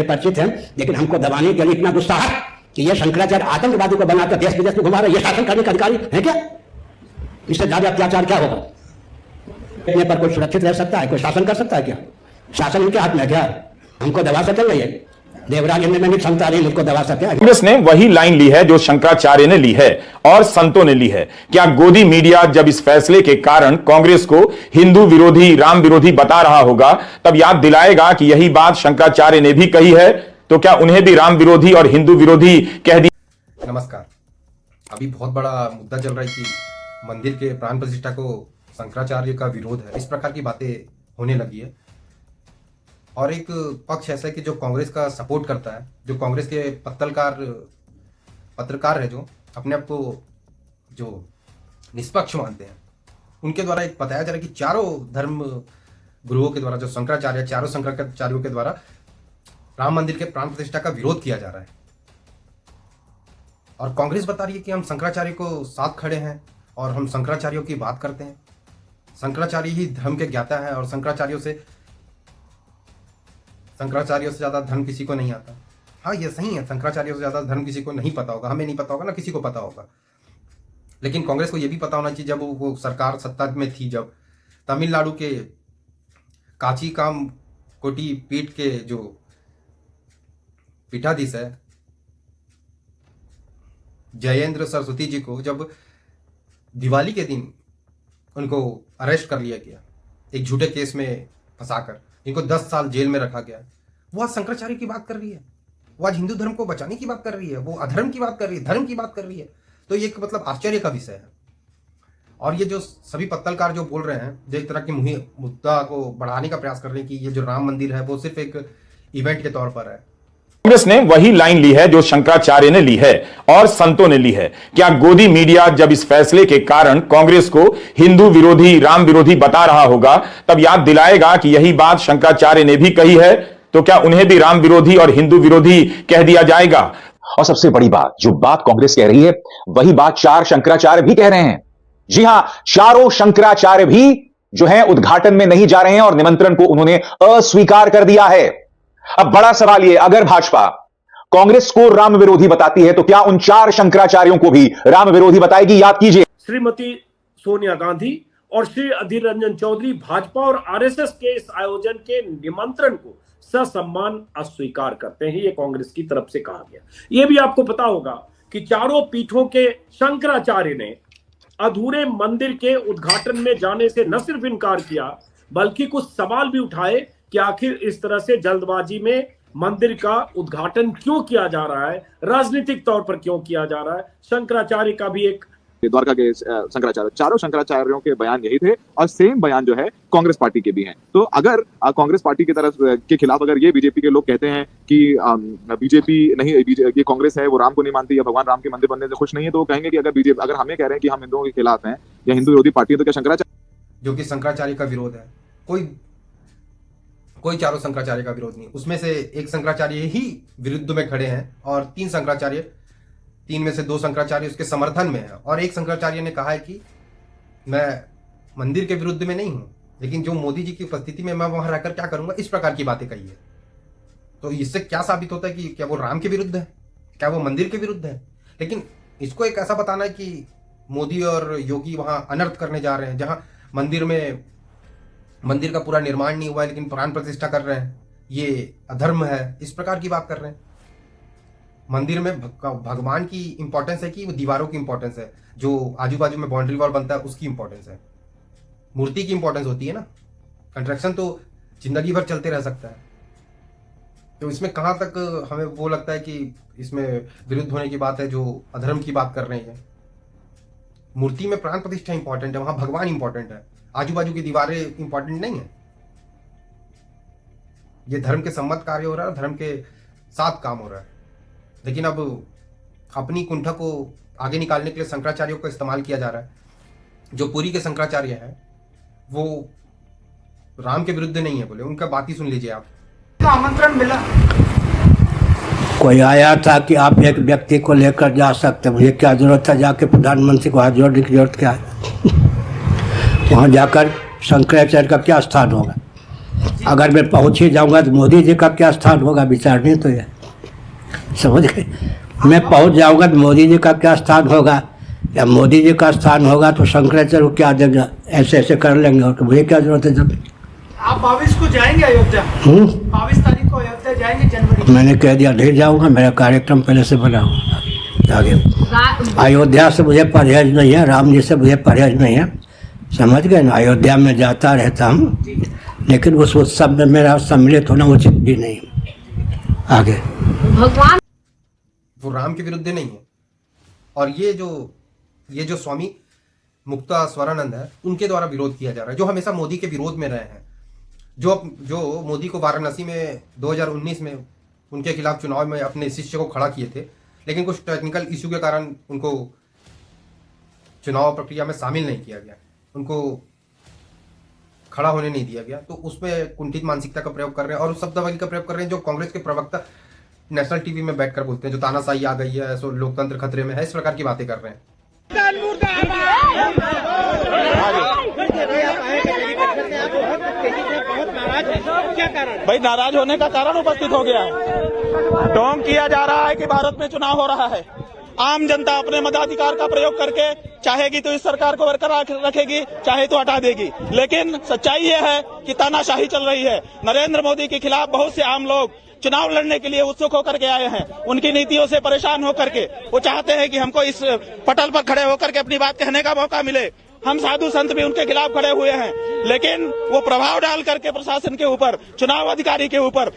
परिचित हैं, लेकिन हमको दबाने के लिए इतना गुस्सा है कि ये शंकराचार्य आतंकवादी को बनाकर देश विदेश में घुमा रहे, ये शासन करने का अधिकारी है क्या? इससे ज्यादा अत्याचार क्या होगा? इतने पर कोई सुरक्षित रह सकता है? कोई शासन कर सकता है क्या? शासन इनके हाथ में है क्या? हमको दबा सकेंगे? ये देवराज में क्षमता नहीं मुझको दबा सके। कांग्रेस ने वही लाइन ली है जो शंकराचार्य ने ली है और संतों ने ली है। क्या गोदी मीडिया जब इस फैसले के कारण कांग्रेस को हिंदू विरोधी, राम विरोधी बता रहा होगा, तब याद दिलाएगा कि यही बात शंकराचार्य ने भी कही है, तो क्या उन्हें भी राम विरोधी और हिंदू विरोधी कह दिया? नमस्कार। अभी बहुत बड़ा मुद्दा चल रहा है कि मंदिर के प्राण प्रतिष्ठा को शंकराचार्य का विरोध है, इस प्रकार की बातें होने लगी है। और एक पक्ष ऐसा है कि जो कांग्रेस का सपोर्ट करता है, जो कांग्रेस के पत्रकार है, जो अपने आप को जो निष्पक्ष मानते हैं, उनके द्वारा एक बताया जा रहा है कि चारों धर्म गुरुओं के द्वारा, जो शंकराचार्य, चारों शंकराचार्यों के द्वारा राम मंदिर के प्राण प्रतिष्ठा का विरोध किया जा रहा है। और कांग्रेस बता रही है कि हम शंकराचार्य को साथ खड़े हैं और हम शंकराचार्यों की बात करते हैं। शंकराचार्य ही धर्म के ज्ञाता है और शंकराचार्यों से ज्यादा धर्म किसी को नहीं आता। हाँ, ये सही है, शंकराचार्यों से ज्यादा धर्म किसी को नहीं पता होगा, हमें नहीं पता होगा, ना किसी को पता होगा। लेकिन कांग्रेस को यह भी पता होना चाहिए, जब वो सरकार सत्ता में थी, जब तमिलनाडु के काची काम कोटी पीठ के जो पीठाधीश है जयेंद्र सरस्वती जी को जब दिवाली के दिन उनको अरेस्ट कर लिया गया, एक झूठे केस में फंसाकर इनको 10 साल जेल में रखा गया, वो आज शंकराचार्य की बात कर रही है, वो आज हिंदू धर्म को बचाने की बात कर रही है, वो अधर्म की बात कर रही है, धर्म की बात कर रही है। तो ये मतलब आश्चर्य का विषय है। और ये जो सभी पत्रकार जो बोल रहे हैं, जो एक तरह की मुद्दा को बढ़ाने का प्रयास कर रहे हैं कि ये जो राम मंदिर है वो सिर्फ एक इवेंट के तौर पर है। कांग्रेस ने वही लाइन ली है जो शंकराचार्य ने ली है और संतों ने ली है। क्या गोदी मीडिया जब इस फैसले के कारण कांग्रेस को हिंदू विरोधी, राम विरोधी बता रहा होगा, तब याद दिलाएगा कि यही बात शंकराचार्य ने भी कही है, तो क्या उन्हें भी राम विरोधी और हिंदू विरोधी कह दिया जाएगा? और सबसे बड़ी बात, जो बात कांग्रेस कह रही है, वही बात 4 शंकराचार्य भी कह रहे हैं। जी हां, चारों शंकराचार्य भी जो है उद्घाटन में नहीं जा रहे हैं और निमंत्रण को उन्होंने अस्वीकार कर दिया है। अब बड़ा सवाल यह, अगर भाजपा कांग्रेस को राम विरोधी बताती है, तो क्या उन 4 शंकराचार्यों को भी राम विरोधी बताएगी? याद कीजिए, श्रीमती सोनिया गांधी और श्री अधीर रंजन चौधरी भाजपा और आरएसएस के इस आयोजन के निमंत्रण को ससम्मान अस्वीकार करते हैं। ये कांग्रेस की तरफ से कहा गया। यह भी आपको पता होगा कि चारों पीठों के शंकराचार्य ने अधूरे मंदिर के उद्घाटन में जाने से न सिर्फ इनकार किया, बल्कि कुछ सवाल भी उठाए कि आखिर इस तरह से जल्दबाजी में मंदिर का उद्घाटन क्यों किया जा रहा है, राजनीतिक तौर पर क्यों किया जा रहा है। शंकराचार्य का भी एक द्वारका के शंकराचार्य, चारों शंकराचार्यों के बयान यही थे और सेम बयान जो है कांग्रेस पार्टी के भी हैं। तो अगर कांग्रेस पार्टी की तरफ के खिलाफ अगर ये बीजेपी के लोग कहते हैं कि बीजेपी नहीं, ये कांग्रेस है वो राम को नहीं मानती या भगवान राम के मंदिर बनने से खुश नहीं है, तो वो कहेंगे कि अगर हमें कह रहे हैं कि हम हिंदुओं के खिलाफ हैं या हिंदू विरोधी पार्टी है, तो क्या शंकराचार्य, जो कि शंकराचार्य का विरोध है, कोई चारों शंकराचार्य का विरोध नहीं, उसमें से एक शंकराचार्य ही विरुद्ध में खड़े हैं और 3 में से 2 शंकराचार्य उसके समर्थन में है। और एक शंकराचार्य ने कहा है कि मैं मंदिर के विरुद्ध में नहीं हूं, लेकिन जो मोदी जी की उपस्थिति में मैं वहां रहकर क्या करूंगा, इस प्रकार की बातें कही है। तो इससे क्या साबित होता है कि क्या वो राम के विरुद्ध है, क्या वो मंदिर के विरुद्ध है? लेकिन इसको एक ऐसा बताना है कि मोदी और योगी वहां अनर्थ करने जा रहे हैं, जहां मंदिर का पूरा निर्माण नहीं हुआ है लेकिन प्राण प्रतिष्ठा कर रहे हैं, ये अधर्म है, इस प्रकार की बात कर रहे हैं। मंदिर में भगवान की इंपॉर्टेंस है कि वो दीवारों की इंपॉर्टेंस है, जो आजू बाजू में बाउंड्री वॉल बनता है उसकी इंपॉर्टेंस है, मूर्ति की इंपॉर्टेंस होती है ना। कंस्ट्रक्शन तो जिंदगी भर चलते रह सकता है। तो इसमें कहां तक हमें वो लगता है कि इसमें विरुद्ध होने की बात है, जो अधर्म की बात कर रहे हैं। मूर्ति में प्राण प्रतिष्ठा इंपॉर्टेंट है, वहां भगवान इंपॉर्टेंट है, आजू बाजू की दीवारें इंपॉर्टेंट नहीं है। ये धर्म के सम्मत कार्य हो रहा है, धर्म के साथ काम हो रहा है। लेकिन अब अपनी कुंठा को आगे निकालने के लिए शंकराचार्यों का इस्तेमाल किया जा रहा है। जो पुरी के शंकराचार्य हैं वो राम के विरुद्ध नहीं है बोले, उनका बात ही सुन लीजिए आप। तो आमंत्रण मिला, कोई आया था कि आप एक व्यक्ति को लेकर जा सकते, मुझे क्या जरूरत है जाके प्रधानमंत्री को हाथ जोड़ने की जरूरत क्या है? वहाँ जाकर शंकराचार्य का क्या स्थान होगा? अगर मैं पहुंच ही जाऊंगा तो मोदी जी का क्या स्थान होगा, विचारने तो ये समझ गए। मैं पहुंच जाऊंगा तो मोदी जी का क्या स्थान होगा, या मोदी जी का स्थान होगा तो शंकराचार्य को क्या देंगे, ऐसे ऐसे कर लेंगे, और मुझे क्या जरूरत है। जब आप 22 को जाएंगे अयोध्या, 22 तारीख को अयोध्या जाएंगे जनवरी। मैंने कह दिया नहीं जाऊंगा, मेरा कार्यक्रम पहले से बना हुआ आगे। अयोध्या से मुझे परहेज नहीं है, राम जी से मुझे परहेज नहीं है, समझ गए ना। अयोध्या में जाता रहता हूँ, लेकिन उस उत्सव में मेरा सम्मिलित होना उचित भी नहीं। आगे भगवान वो राम के विरुद्ध नहीं है, और ये जो स्वामी मुक्ता स्वरानंद है, उनके द्वारा विरोध किया जा रहा है, जो हमेशा मोदी के विरोध में रहे हैं, जो मोदी को वाराणसी में 2019 में उनके खिलाफ चुनाव में अपने शिष्य को खड़ा किए थे, लेकिन कुछ टेक्निकल इशू के कारण उनको चुनाव प्रक्रिया में शामिल नहीं किया गया, उनको खड़ा होने नहीं दिया गया। तो उसमें कुंठित मानसिकता का प्रयोग कर रहे हैं और उस शब्दावली का प्रयोग कर रहे हैं जो कांग्रेस के प्रवक्ता नेशनल टीवी में बैठकर बोलते हैं, जो तानाशाही आ गई है, सो लोकतंत्र खतरे में है, इस प्रकार की बातें कर रहे हैं। भाई नाराज होने का कारण उपस्थित हो गया है। ढोंग किया जा रहा है कि भारत में चुनाव हो रहा है। आम जनता अपने मताधिकार का प्रयोग करके चाहेगी तो इस सरकार को बरकरार रखेगी, चाहे तो हटा देगी। लेकिन सच्चाई यह है कि तानाशाही चल रही है। नरेंद्र मोदी के खिलाफ बहुत से आम लोग चुनाव लड़ने के लिए उत्सुक होकर के आए हैं। उनकी नीतियों से परेशान होकर के वो चाहते हैं कि हमको इस पटल पर खड़े होकर के अपनी बात कहने का मौका मिले। हम साधु संत भी उनके खिलाफ खड़े हुए हैं, लेकिन वो प्रभाव डाल करके प्रशासन के ऊपर, चुनाव अधिकारी के ऊपर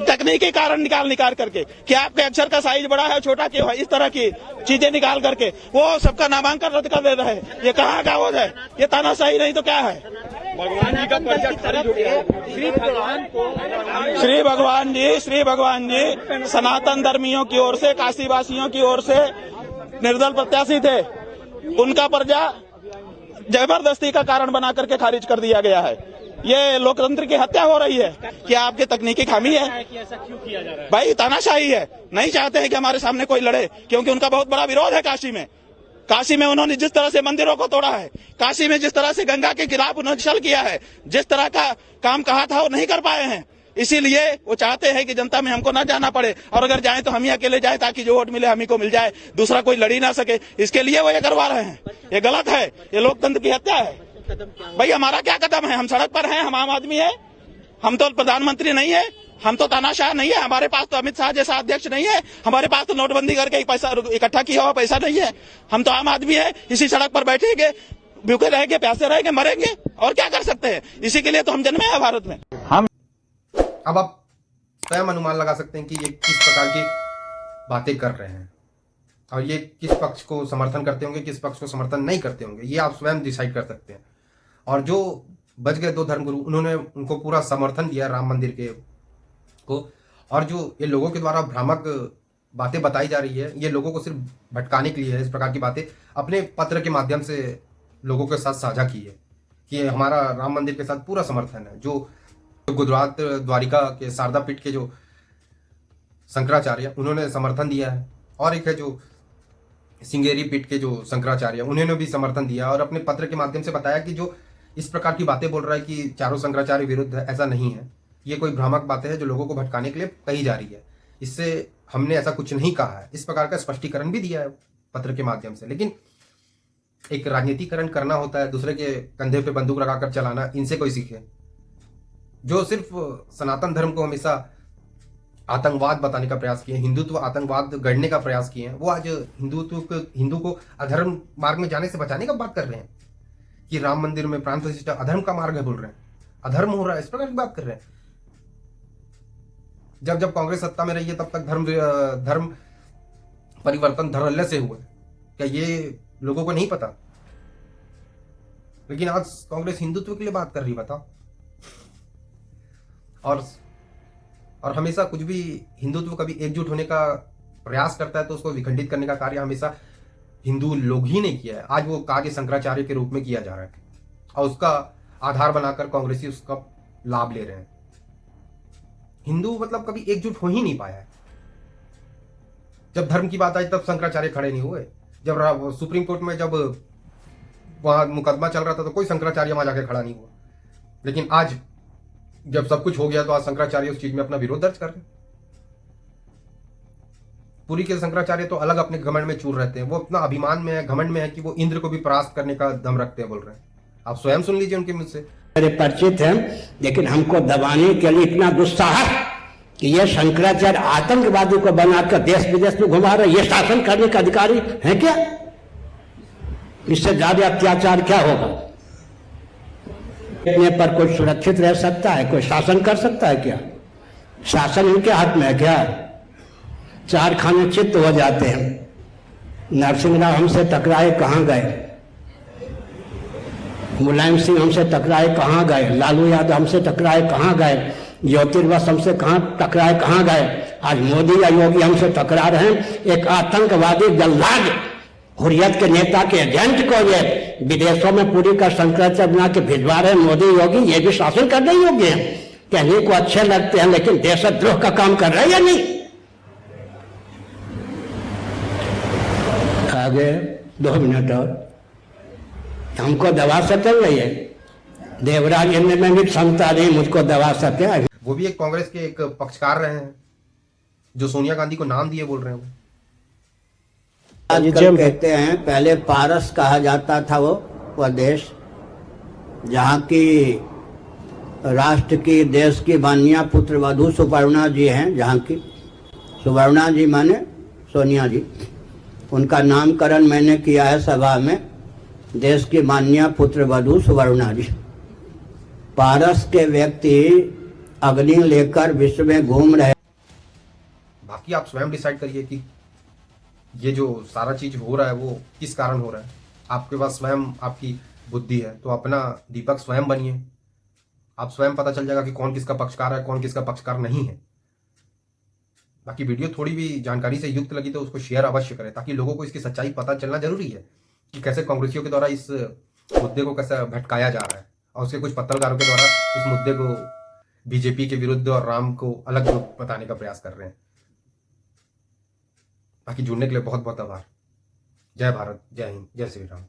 तकनीकी कारण निकाल करके कि आपके अक्षर का साइज बड़ा है छोटा क्यों है, इस तरह की चीजें निकाल करके वो सबका नामांकन रद्द कर दे रहे हैं। ये कहाँ का वो है? ये तानाशाही नहीं तो क्या है? भगवान जी का प्रोजेक्ट खारिज हो गया है। श्री भगवान जी सनातन धर्मियों की ओर से, काशीवासियों की ओर से निर्दल प्रत्याशी थे, उनका पर्चा जबरदस्ती का कारण बना करके खारिज कर दिया गया है। ये लोकतंत्र की हत्या हो रही है। क्या आपके तकनीकी खामी है? भाई तानाशाही है। नहीं चाहते हैं कि हमारे सामने कोई लड़े, क्योंकि उनका बहुत बड़ा विरोध है। काशी में उन्होंने जिस तरह से मंदिरों को तोड़ा है, काशी में जिस तरह से गंगा के खिलाफ उन्होंने छल किया है, जिस तरह का काम कहा था वो नहीं कर पाए हैं। इसीलिए वो चाहते हैं कि जनता में हमको ना जाना पड़े, और अगर जाए तो हम ही अकेले जाए ताकि जो वोट मिले हम ही को मिल जाए, दूसरा कोई लड़ ही ना सके। इसके लिए वो ये करवा रहे हैं। ये गलत है, ये लोकतंत्र की हत्या है। भाई हमारा क्या कदम है? हम सड़क पर हैं, हम आम आदमी है, हम तो प्रधानमंत्री नहीं है, हम तो तानाशाह नहीं है, हमारे पास तो अमित शाह जैसा अध्यक्ष नहीं है, हमारे पास तो नोटबंदी करके पैसा इकट्ठा किया हुआ पैसा नहीं है। हम तो आम आदमी है, इसी सड़क पर बैठेंगे, भूखे रहेंगे, प्यासे रहेंगे, मरेंगे, और क्या कर सकते हैं? इसी के लिए तो हम जन्मे हैं भारत में। अब आप स्वयं अनुमान लगा सकते हैं कि ये किस प्रकार की बातें कर रहे हैं, और ये किस पक्ष को समर्थन करते होंगे, किस पक्ष को समर्थन नहीं करते होंगे, ये आप स्वयं डिसाइड कर सकते हैं। और जो बच गए दो धर्मगुरु, उन्होंने उनको पूरा समर्थन दिया राम मंदिर के को। और जो ये लोगों के द्वारा भ्रामक बातें बताई जा रही है, ये लोगों को सिर्फ भटकाने के लिए है। इस प्रकार की बातें अपने पत्र के माध्यम से लोगों के साथ साझा की है कि हमारा राम मंदिर के साथ पूरा समर्थन है। जो गुजरात द्वारिका के शारदा पीठ के जो शंकराचार्य, उन्होंने समर्थन दिया है, और एक है जो सिंगेरी पीठ के जो शंकराचार्य, उन्होंने भी समर्थन दिया और अपने पत्र के माध्यम से बताया कि जो इस प्रकार की बातें बोल रहा है कि चारों शंकराचार्य विरुद्ध है, ऐसा नहीं है। ये कोई भ्रामक बातें हैं जो लोगों को भटकाने के लिए कही जा रही है। इससे हमने ऐसा कुछ नहीं कहा है। इस प्रकार का स्पष्टीकरण भी दिया है पत्र के माध्यम से। लेकिन एक राजनीतिकरण करना होता है, दूसरे के कंधे पे बंदूक लगाकर चलाना, इनसे कोई सीखे। जो सिर्फ सनातन धर्म को हमेशा आतंकवाद बताने का प्रयास किए, हिंदुत्व आतंकवाद गढ़ने का प्रयास किए हैं, वो आज हिंदू को अधर्म मार्ग में जाने से बचाने का बात कर रहे हैं कि राम मंदिर में प्राण प्रतिष्ठा अधर्म का मार्ग है, बोल रहे हैं अधर्म हो रहा है, इस प्रकार की बात कर रहे हैं। जब कांग्रेस सत्ता में रही है तब तक धर्म परिवर्तन धड़ल्ले से हुआ। क्या ये लोगों को नहीं पता? लेकिन आज कांग्रेस हिंदुत्व के लिए बात कर रही, बताओ। और हमेशा कुछ भी हिंदुत्व कभी एकजुट होने का प्रयास करता है तो उसको विखंडित करने का कार्य हमेशा हिंदू लोग ही नहीं किया है। आज वो कार्य शंकराचार्य के रूप में किया जा रहा है और उसका आधार बनाकर कांग्रेसी उसका लाभ ले रहे हैं। हिंदू मतलब कभी एकजुट हो ही नहीं पाया है। जब धर्म की बात आई तब शंकराचार्य खड़े नहीं हुए। जब सुप्रीम कोर्ट में जब वहां मुकदमा चल रहा था तो कोई शंकराचार्य वहां जाके खड़ा नहीं हुआ। लेकिन आज जब सब कुछ हो गया तो आज शंकराचार्य उस चीज में अपना विरोध दर्ज कर रहे हैं। पूरी के शंकराचार्य तो अलग अपने घमंड में चूर रहते हैं, वो अपना अभिमान में है, घमंड में है कि वो इंद्र को भी परास्त करने का दम रखते हैं, बोल रहे हैं। आप स्वयं सुन लीजिए उनके मुझ से। मेरे परिचित हैं, लेकिन हमको दबाने के लिए इतना दुस्साहस कि ये शंकराचार्य आतंकवादी को बनाकर देश विदेश में घुमा रहे, ये शासन करने का अधिकारी है क्या? इससे ज्यादा अत्याचार क्या होगा? इतने पर कोई सुरक्षित रह सकता है? कोई शासन कर सकता है क्या? शासन इनके हाथ में है क्या? चार खाने चित्त हो जाते हैं। नरसिंह राव हमसे टकराए, कहाँ गए? मुलायम सिंह हमसे टकराए, कहाँ गए? लालू यादव हमसे टकराए, कहाँ गए? ज्योतिर्बस हमसे कहाँ टकराए, कहाँ गए? आज मोदी या योगी हमसे टकरा रहे हैं। एक आतंकवादी जल्लाद हुर्रियत के नेता के एजेंट को ये विदेशों में पूरी का शंकराचार्य बना के भिजवा रहे हैं मोदी योगी, ये भी शासन करने योग्य हैं? कहने को अच्छे लगते हैं लेकिन देशद्रोह का काम कर रहे हैं या नहीं? आगे 2 मिनट और हमको दबा सके भैया? देवराज में भी क्षमता नहीं मुझको दबा सके। वो भी एक कांग्रेस के एक पक्षकार रहे हैं जो सोनिया गांधी को नाम दिए बोल रहे हैं। आजकल कहते हैं, पहले पारस कहा जाता था वो देश जहाँ की राष्ट्र की देश की माननीय पुत्र वधू सुपर्णा जी हैं, जहाँ की सुवर्णा जी माने सोनिया जी, उनका नामकरण मैंने किया है सभा में, देश की माननीय पुत्र वधू सुवर्णा जी। पारस के व्यक्ति अग्नि लेकर विश्व में घूम रहे। बाकी आप स्वयं डिसाइड करिए कि ये जो सारा चीज हो रहा है वो किस कारण हो रहा है। आपके पास स्वयं आपकी बुद्धि है तो अपना दीपक स्वयं बनिए। आप स्वयं पता चल जाएगा कि कौन किसका पक्षकार है, कौन किसका पक्षकार नहीं है। बाकी वीडियो थोड़ी भी जानकारी से युक्त लगी तो उसको शेयर अवश्य करें ताकि लोगों को इसकी सच्चाई पता चलना जरूरी है कि कैसे कांग्रेसियों के द्वारा इस मुद्दे को कैसे भटकाया जा रहा है और उसके कुछ पत्रकारों के द्वारा इस मुद्दे को बीजेपी के विरुद्ध और राम को अलग रूप बताने का प्रयास कर रहे हैं। बाकी जुड़ने के लिए बहुत बहुत आभार। जय भारत, जय हिंद, जय श्री राम।